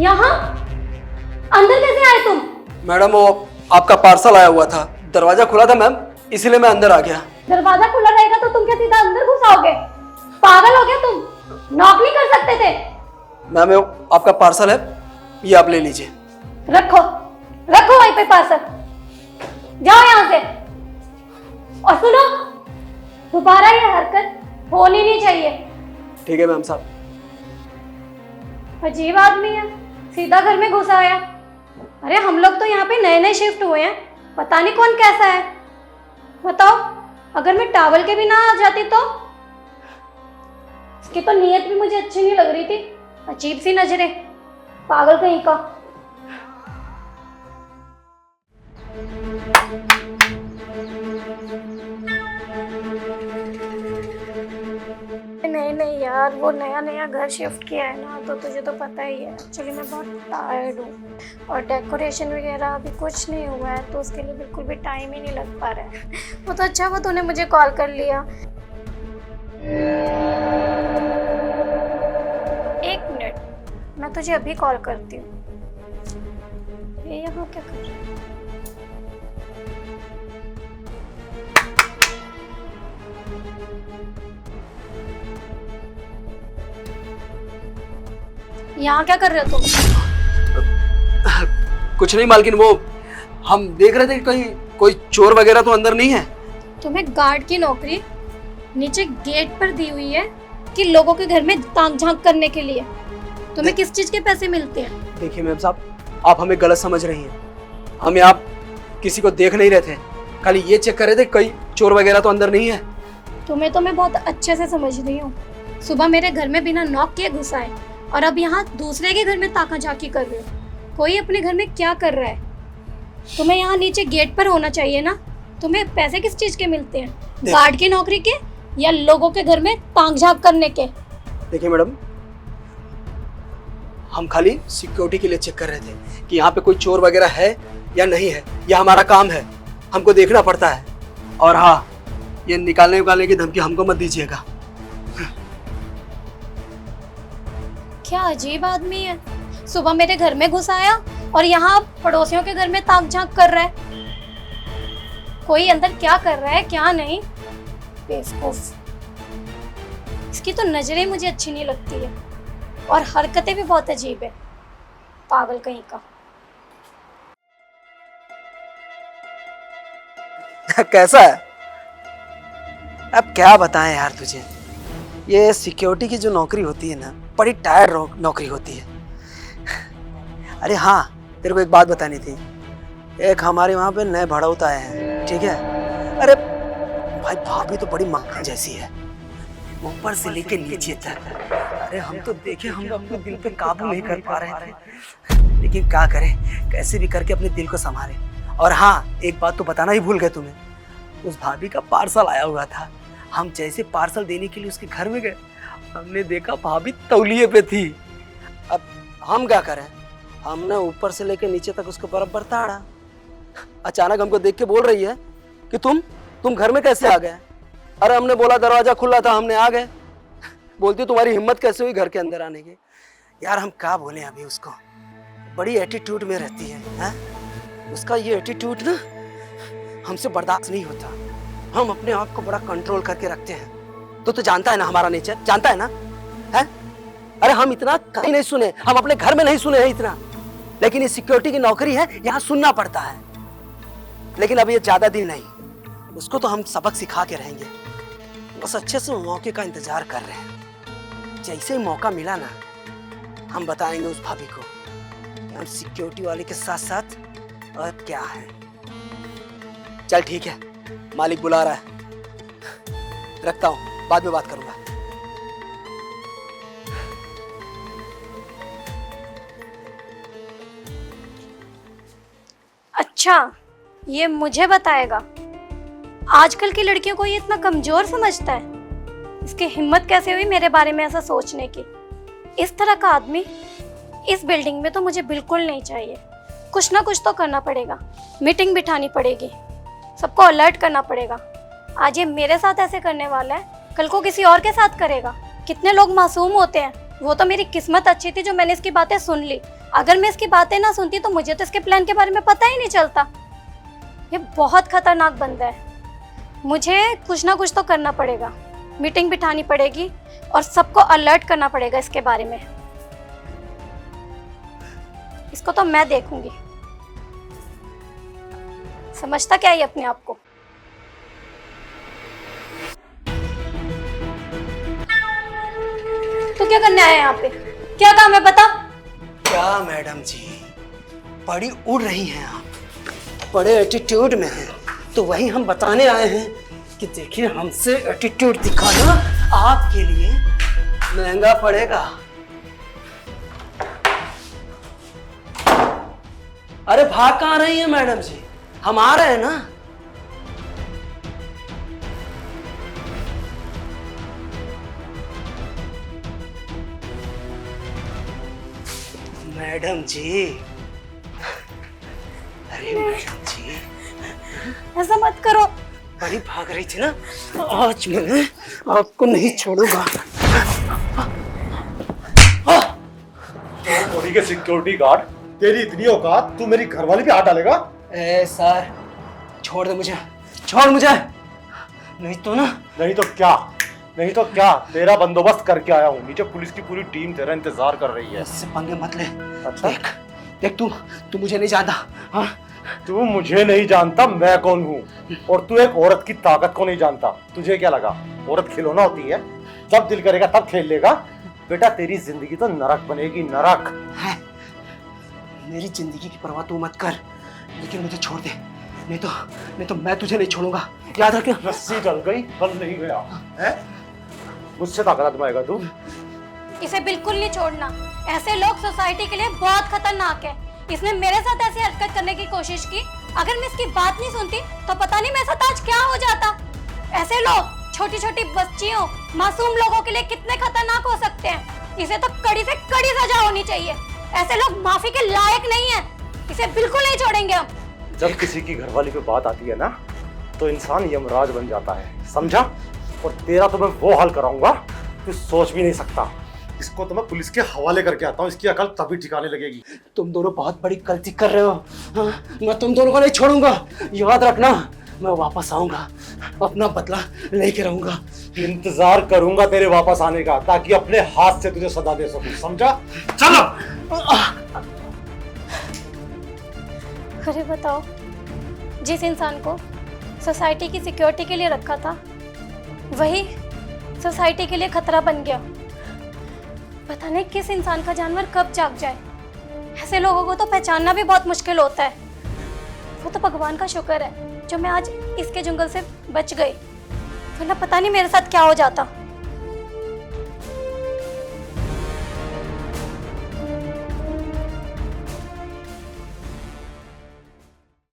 यहाँ अंदर कैसे आए तुम? मैडम वो आपका पार्सल आया हुआ था, दरवाजा खुला था मैम, इसीलिए मैं अंदर आ गया। दरवाजा खुला रहेगा तो तुम क्या सीधा अंदर घुस आओगे? पागल हो गया तुम? नॉक नहीं कर सकते थे? मैम वो आपका पार्सल है, ये आप ले लीजिए। रखो रखो वहीं पे पार्सल, जाओ यहाँ से। और सुनो, दोबारा ये हरकत होनी नहीं चाहिए। ठीक है मैम साहब। अजीब आदमी है, सीधा घर में घुस आया। अरे हम लोग तो यहाँ पे नए नए शिफ्ट हुए हैं, पता नहीं कौन कैसा है। बताओ, अगर मैं टॉवल के भी ना आ जाती तो? इसकी तो नीयत भी मुझे अच्छी नहीं लग रही थी, अजीब सी नजरें, पागल कहीं का। नहीं नहीं यार, वो नया नया घर शिफ्ट किया है ना, तो तुझे तो पता ही है। एक्चुअली मैं बहुत टायर्ड हूँ और डेकोरेशन वगैरह अभी कुछ नहीं हुआ है, तो उसके लिए बिल्कुल भी टाइम ही नहीं लग पा रहा है। वो तो अच्छा हुआ तूने मुझे कॉल कर लिया। एक मिनट, मैं तुझे अभी कॉल करती हूँ। ये यहाँ क्या कर रहा है? यहाँ क्या कर रहे हो तुम? कुछ नहीं मालकिन, वो हम देख रहे थे कि कहीं कोई चोर वगैरह तो अंदर नहीं है। तुम्हें गार्ड की नौकरी नीचे गेट पर दी हुई है कि लोगों के घर में ताक झांक करने के लिए? तुम्हें किस चीज के पैसे मिलते हैं? देखिए मैम साहब, आप हमें गलत समझ रही हैं। हम यहाँ किसी को देख नहीं रहे थे, खाली ये चेक कर रहे थे कहीं चोर वगैरह तो अंदर नहीं है। तुम्हें तो मैं बहुत अच्छे से समझ रही हूँ। सुबह मेरे घर में बिना नॉक किए घुस आए और अब यहाँ दूसरे के घर में ताका झांकी कर रहे हो। कोई अपने घर में क्या कर रहा है? तुम्हें यहाँ नीचे गेट पर होना चाहिए ना। तुम्हें पैसे किस चीज के मिलते हैं? गार्ड की नौकरी के या लोगों के घर में ताक झांक करने के? देखिए मैडम, हम खाली सिक्योरिटी के लिए चेक कर रहे थे कि यहाँ पे कोई चोर वगैरह है या नहीं है। यह हमारा काम है, हमको देखना पड़ता है। और हाँ, ये निकालने की धमकी हमको मत दीजिएगा। क्या अजीब आदमी है, सुबह मेरे घर में घुस आया और यहाँ पड़ोसियों के घर में ताक झांक कर रहा है। कोई अंदर क्या कर रहा है क्या नहीं, बेवकूफ। इसकी तो नजरें मुझे अच्छी नहीं लगती है और हरकतें भी बहुत अजीब है, पागल कहीं का। कैसा है? अब क्या बताएं यार तुझे, ये सिक्योरिटी की जो नौकरी होती है ना, बड़ी टायर्ड नौकरी होती है। अरे हाँ, तेरे को एक बात बतानी थी। एक हमारे वहाँ पे नए भड़ौत आए हैं, ठीक है? अरे भाई, भाभी तो बड़ी मक्खन जैसी है, ऊपर से लेके नीचे तक। अरे हम तो देखे, हम अपने दिल पे काबू नहीं कर पा रहे थे, लेकिन क्या करें, कैसे भी करके अपने दिल को संभाले। और हाँ, एक बात तो बताना ही भूल गए तुम्हें, उस भाभी का पार्सल आया हुआ था। हम जैसे पार्सल देने के लिए उसके घर में गए, हमने देखा भाभी तौलिए पे थी। अब हम क्या करें, हमने ऊपर से लेकर नीचे तक उसको बराबर ताड़ा। अचानक हमको देख के बोल रही है कि तुम घर में कैसे आ गए? अरे हमने बोला दरवाजा खुला था, हमने आ गए। बोलती तुम्हारी हिम्मत कैसे हुई घर के अंदर आने की? यार हम क्या बोले अभी उसको, बड़ी एटीट्यूड में रहती है? उसका ये एटीट्यूड ना हमसे बर्दाश्त नहीं होता। हम अपने आप को बड़ा कंट्रोल करके रखते हैं। तो जानता है ना हमारा नेचर, जानता है ना? है? अरे हम इतना कहीं नहीं सुने, हम अपने घर में नहीं सुने हैं इतना, लेकिन ये सिक्योरिटी की नौकरी है, यहाँ सुनना पड़ता है। लेकिन अब ये ज्यादा दिन नहीं, उसको तो हम सबक सिखा के रहेंगे। बस अच्छे से मौके का इंतजार कर रहे हैं। जैसे ही मौका मिला ना, हम बताएंगे उस भाभी को कि हम सिक्योरिटी वाले के साथ साथ और क्या है। चल ठीक है, मालिक बुला रहा है, रखता हूं, बाद में बात करूंगा। अच्छा, ये मुझे बताएगा? आजकल की लड़कियों को ये इतना कमजोर समझता है? इसकी हिम्मत कैसे हुई मेरे बारे में ऐसा सोचने की? इस तरह का आदमी इस बिल्डिंग में तो मुझे बिल्कुल नहीं चाहिए। कुछ ना कुछ तो करना पड़ेगा, मीटिंग बिठानी पड़ेगी, सबको अलर्ट करना पड़ेगा। आज ये मेरे साथ ऐसे करने वाला है, कल को किसी और के साथ करेगा। कितने लोग मासूम होते हैं। वो तो मेरी किस्मत अच्छी थी जो मैंने इसकी बातें सुन ली, अगर मैं इसकी बातें ना सुनती तो मुझे तो इसके प्लान के बारे में पता ही नहीं चलता। ये बहुत खतरनाक बंदा है। मुझे कुछ ना कुछ तो करना पड़ेगा, मीटिंग बिठानी पड़ेगी और सबको अलर्ट करना पड़ेगा इसके बारे में। इसको तो मैं देखूंगी। समझता क्या है अपने आप को? तो क्या करने आया यहाँ पे? क्या काम है बता? क्या मैडम जी, बड़ी उड़ रही हैं आप, बड़े एटीट्यूड में हैं, तो वही हम बताने आए हैं कि देखिए हमसे एटीट्यूड दिखाना आपके लिए महंगा पड़ेगा। अरे भाग कहाँ रही हैं मैडम जी, हम आ रहे हैं ना। मैडम जी, अरे मैडम जी, ऐसा मत करो। बड़ी भाग रही थी ना, आज मैं आपको नहीं छोड़ूंगा। चोरी के सिक्योरिटी गार्ड, तेरी इतनी औकात, तू मेरी घरवाली पे हाथ डालेगा? ए सर, छोड़ दे मुझे, छोड़ मुझे, नहीं तो ना। नहीं तो क्या, नहीं तो क्या, तेरा बंदोबस्त करके आया हूँ। नीचे पुलिस की पूरी टीम तेरा इंतजार कर रही है। इससे पंगे मत ले। अच्छा? देख देख, तू मुझे नहीं जानता। हाँ, तू मुझे नहीं जानता मैं कौन हूँ, और तू एक औरत की ताकत को नहीं जानता। तुझे क्या लगा औरत खिलौना होती है, जब दिल करेगा तब खेल लेगा? बेटा तेरी जिंदगी तो नरक बनेगी, नरक है। मेरी जिंदगी की परवाह तू मत कर, लेकिन मुझे छोड़ दे, नहीं तो मैं तुझे नहीं छोड़ूंगा, याद रखना। रस्सी डल गई, बल नहीं गया है। मुझसे ताकत आजमाएगा तू? इसे बिल्कुल नहीं छोड़ना। ऐसे लोग सोसाइटी के लिए बहुत खतरनाक है। इसने मेरे साथ ऐसी हरकत करने की कोशिश की। अगर मैं इसकी बात नहीं सुनती तो पता नहीं मेरे साथ आज क्या हो जाता। ऐसे लोग छोटी छोटी बच्चियों, मासूम लोगों के लिए कितने खतरनाक हो सकते हैं। इसे तो कड़ी से कड़ी सजा होनी चाहिए। ऐसे लोग माफी के लायक नहीं है। इसे बिल्कुल नहीं छोड़ेंगे हम। जब किसी की घरवाली पे बात आती है ना, तो इंसान यमराज बन जाता है, समझा? और तेरा तो मैं वो हाल कराऊंगा तू सोच भी नहीं सकता। इसको तो मैं पुलिस के हवाले करके आता हूँ, इसकी अकल तभी ठिकाने लगेगी। तुम दोनों बहुत बड़ी गलती कर रहे हो। हाँ, मैं तुम दोनों को नहीं छोड़ूंगा, याद रखना। मैं वापस आऊंगा, अपना बदला लेके रहूंगा। इंतजार करूंगा तेरे वापस आने का, ताकि अपने हाथ से तुझे सजा दे सकूं, समझा? चलो। अरे बताओ, जिस इंसान को सोसाइटी की सिक्योरिटी के लिए रखा था, वही सोसाइटी के लिए खतरा बन गया। पता नहीं किस इंसान का जानवर कब जाग जाए। ऐसे लोगों को तो पहचानना भी बहुत मुश्किल होता है। वो तो भगवान का शुक्र है जो मैं आज इसके जंगल से बच गई, वरना पता नहीं मेरे साथ क्या हो जाता।